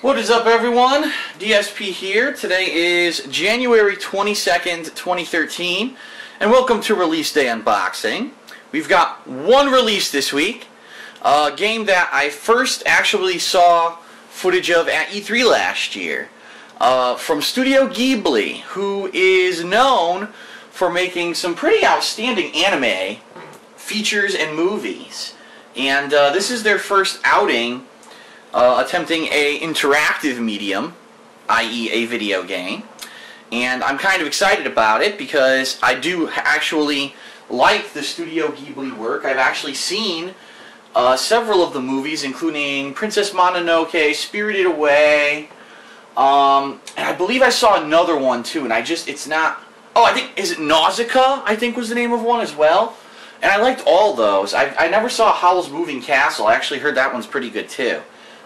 What is up, everyone? DSP here. Today is January 22nd, 2013, and welcome to Release Day Unboxing. We've got one release this week, a game that I first actually saw footage of at E3 last year, from Studio Ghibli, who is known for making some pretty outstanding anime features and movies. And this is their first outing attempting a interactive medium, i.e. a video game, and I'm kind of excited about it because I do actually like the Studio Ghibli work. I've actually seen several of the movies, including Princess Mononoke, Spirited Away, and I believe I saw another one too, and it's not, I think, is it Nausicaa, I think was the name of one as well, and I liked all those. I never saw Howl's Moving Castle. I actually heard that one's pretty good too.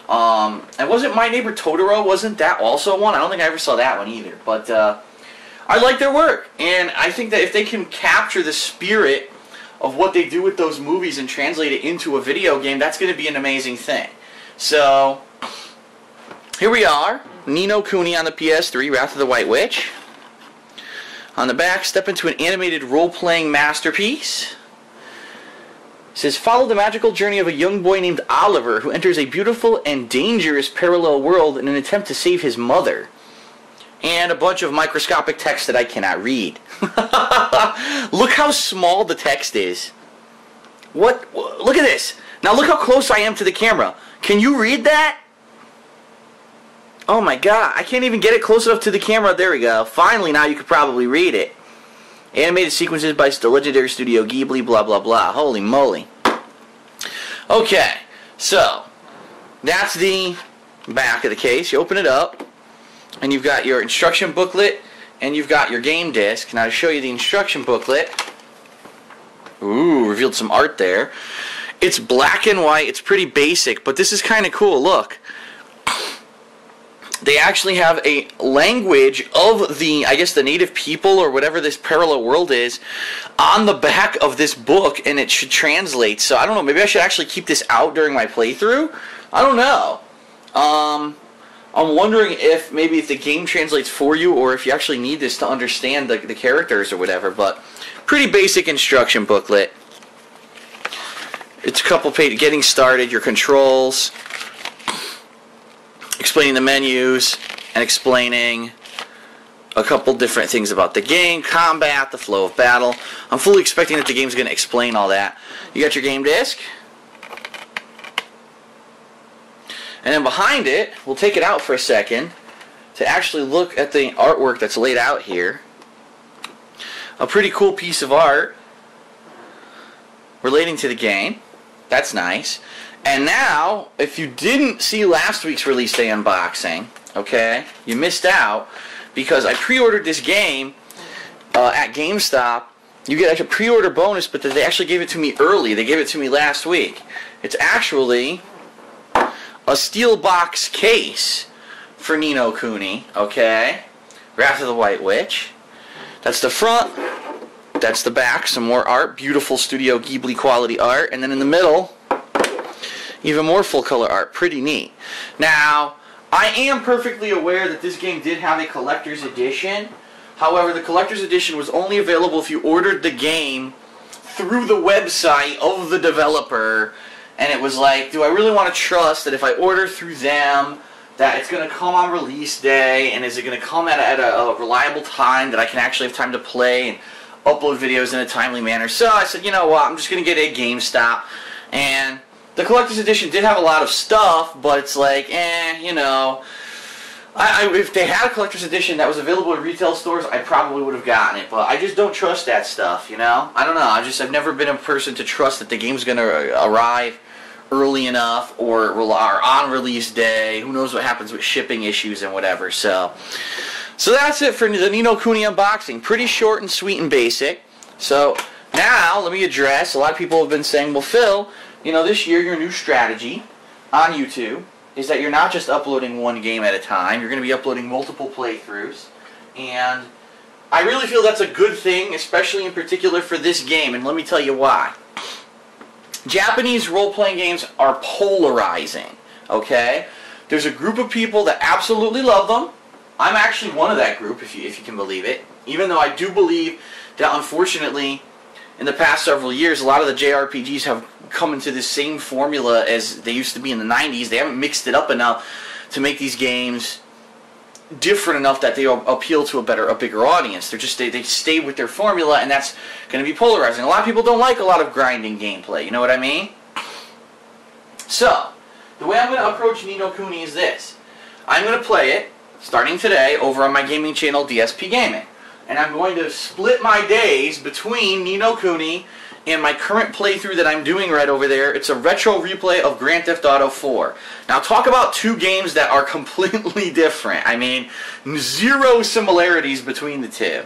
And wasn't My Neighbor Totoro, wasn't that also one? I don't think I ever saw that one either. But I like their work, and I think that if they can capture the spirit of what they do with those movies and translate it into a video game, that's going to be an amazing thing. So, here we are, Ni no Kuni on the PS3, Wrath of the White Witch. On the back, step into an animated role-playing masterpiece. It says, follow the magical journey of a young boy named Oliver who enters a beautiful and dangerous parallel world in an attempt to save his mother. And a bunch of microscopic text that I cannot read. Look how small the text is. What? Look at this. Now look how close I am to the camera. Can you read that? Oh my god, I can't even get it close enough to the camera. There we go. Finally, now you could probably read it. Animated sequences by the legendary Studio Ghibli, blah blah blah. Holy moly. Okay, so that's the back of the case. You open it up, and you've got your instruction booklet, and you've got your game disc. Now to show you the instruction booklet, ooh, revealed some art there. It's black and white. It's pretty basic, but this is kind of cool. Look. They actually have a language of the, I guess, the native people or whatever this parallel world is on the back of this book, and it should translate. So I don't know, maybe I should actually keep this out during my playthrough? I don't know. I'm wondering if maybe if the game translates for you or if you actually need this to understand the characters or whatever, but pretty basic instruction booklet. It's a couple pages, getting started, your controls, explaining the menus, and explaining a couple different things about the game, combat, the flow of battle. I'm fully expecting that the game's going to explain all that. You got your game disc. And then behind it, we'll take it out for a second to actually look at the artwork that's laid out here. A pretty cool piece of art relating to the game. That's nice. And now, if you didn't see last week's Release Day Unboxing, okay, you missed out because I pre-ordered this game at GameStop. You get a pre-order bonus, but they actually gave it to me early. They gave it to me last week. It's actually a steel box case for Ni no Kuni, okay, Wrath of the White Witch. That's the front. That's the back. Some more art. Beautiful Studio Ghibli quality art. And then in the middle, even more full color art. Pretty neat. Now, I am perfectly aware that this game did have a collector's edition. However, the collector's edition was only available if you ordered the game through the website of the developer. And it was like, do I really want to trust that if I order through them, that it's going to come on release day, and is it going to come at a reliable time that I can actually have time to play and upload videos in a timely manner? So I said, you know what, I'm just going to get a GameStop. And the collector's edition did have a lot of stuff, but it's like, you know, if they had a collector's edition that was available in retail stores, I probably would have gotten it, but I just don't trust that stuff, you know? I don't know, I've never been a person to trust that the game's going to arrive early enough or on release day. Who knows what happens with shipping issues and whatever, so that's it for the Ni no Kuni unboxing. Pretty short and sweet and basic. So now, let me address, a lot of people have been saying, well, Phil, you know, this year your new strategy on YouTube is that you're not just uploading one game at a time, you're going to be uploading multiple playthroughs, and I really feel that's a good thing, especially in particular for this game, and let me tell you why. Japanese role-playing games are polarizing, okay? There's a group of people that absolutely love them. I'm actually one of that group, if you can believe it. Even though I do believe that, unfortunately, in the past several years, a lot of the JRPGs have come into this same formula as they used to be in the 90s. They haven't mixed it up enough to make these games different enough that they appeal to a bigger audience. They stay with their formula, and that's going to be polarizing. A lot of people don't like a lot of grinding gameplay. You know what I mean? So, the way I'm going to approach Ni no Kuni is this. I'm going to play it, starting today, over on my gaming channel, DSPGaming. And I'm going to split my days between Ni no Kuni and my current playthrough that I'm doing right over there. It's a retro replay of Grand Theft Auto 4. Now, talk about two games that are completely different. I mean, zero similarities between the two.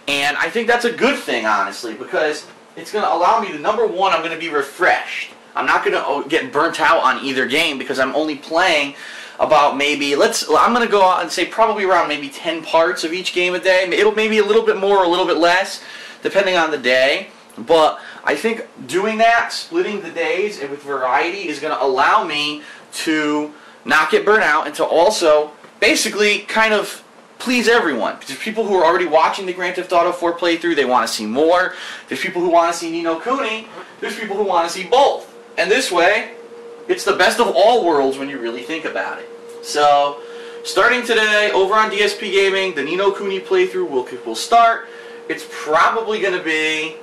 And I think that's a good thing, honestly, because it's going to allow me to, number one, I'm going to be refreshed. I'm not going to get burnt out on either game because I'm only playing about maybe, I'm going to go out and say probably around maybe 10 parts of each game a day. It'll maybe a little bit more or a little bit less, depending on the day. But I think doing that, splitting the days and with variety, is going to allow me to not get burnt out and to also basically kind of please everyone. Because there's people who are already watching the Grand Theft Auto 4 playthrough, they want to see more. There's people who want to see Ni no Kuni. There's people who want to see both. And this way, it's the best of all worlds when you really think about it. So, starting today, over on DSPGaming, the Ni no Kuni playthrough will start. It's probably going to be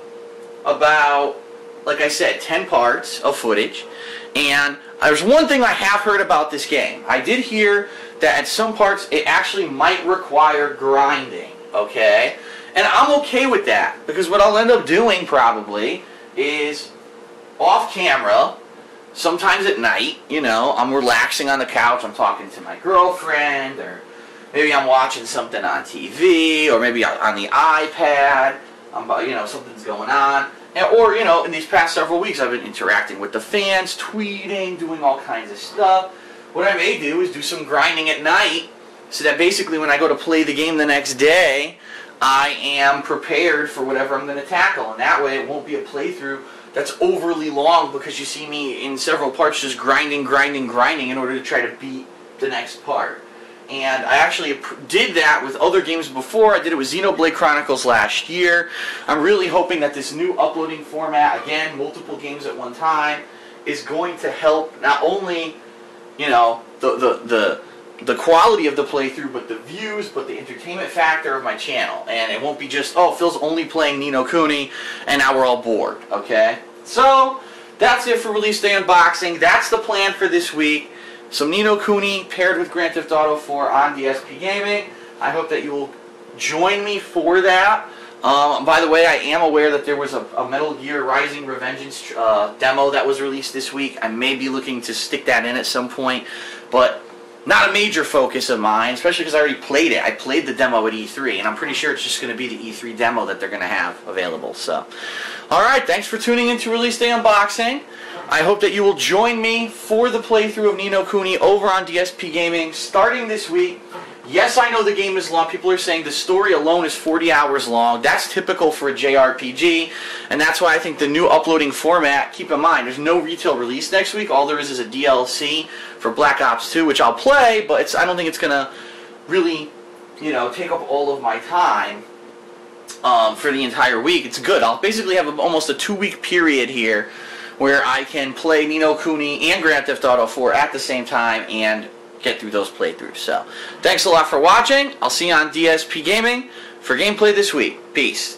about, like I said, 10 parts of footage. And there's one thing I have heard about this game. I did hear that at some parts it actually might require grinding, okay? And I'm okay with that, because what I'll end up doing probably is off camera, sometimes at night, you know, I'm relaxing on the couch, I'm talking to my girlfriend, or maybe I'm watching something on TV, or maybe on the iPad, you know, something's going on. Or, you know, in these past several weeks I've been interacting with the fans, tweeting, doing all kinds of stuff. What I may do is do some grinding at night, so that basically when I go to play the game the next day, I am prepared for whatever I'm going to tackle. And that way it won't be a playthrough that's overly long because you see me in several parts just grinding in order to try to beat the next part. And I actually did that with other games before. I did it with Xenoblade Chronicles last year. I'm really hoping that this new uploading format, again, multiple games at one time, is going to help not only, you know, the quality of the playthrough, but the views, but the entertainment factor of my channel. And it won't be just, oh, Phil's only playing Ni no Kuni, and now we're all bored, okay? So, that's it for Release Day Unboxing. That's the plan for this week. Some Ni no Kuni paired with Grand Theft Auto 4 on DSPGaming. I hope that you will join me for that. By the way, I am aware that there was a Metal Gear Rising Revengeance demo that was released this week. I may be looking to stick that in at some point, but not a major focus of mine, especially because I already played it. I played the demo at E3, and I'm pretty sure it's just going to be the E3 demo that they're going to have available. So, alright, thanks for tuning in to Release Day Unboxing. I hope that you will join me for the playthrough of Ni no Kuni over on DSPGaming starting this week. Yes, I know the game is long. People are saying the story alone is 40 hours long. That's typical for a JRPG, and that's why I think the new uploading format, keep in mind, there's no retail release next week. All there is a DLC for Black Ops 2, which I'll play, but I don't think it's going to really, you know, take up all of my time for the entire week. It's good. I'll basically have almost a 2-week period here where I can play Ni no Kuni and Grand Theft Auto 4 at the same time and get through those playthroughs. So, thanks a lot for watching. I'll see you on DSPGaming for gameplay this week. Peace.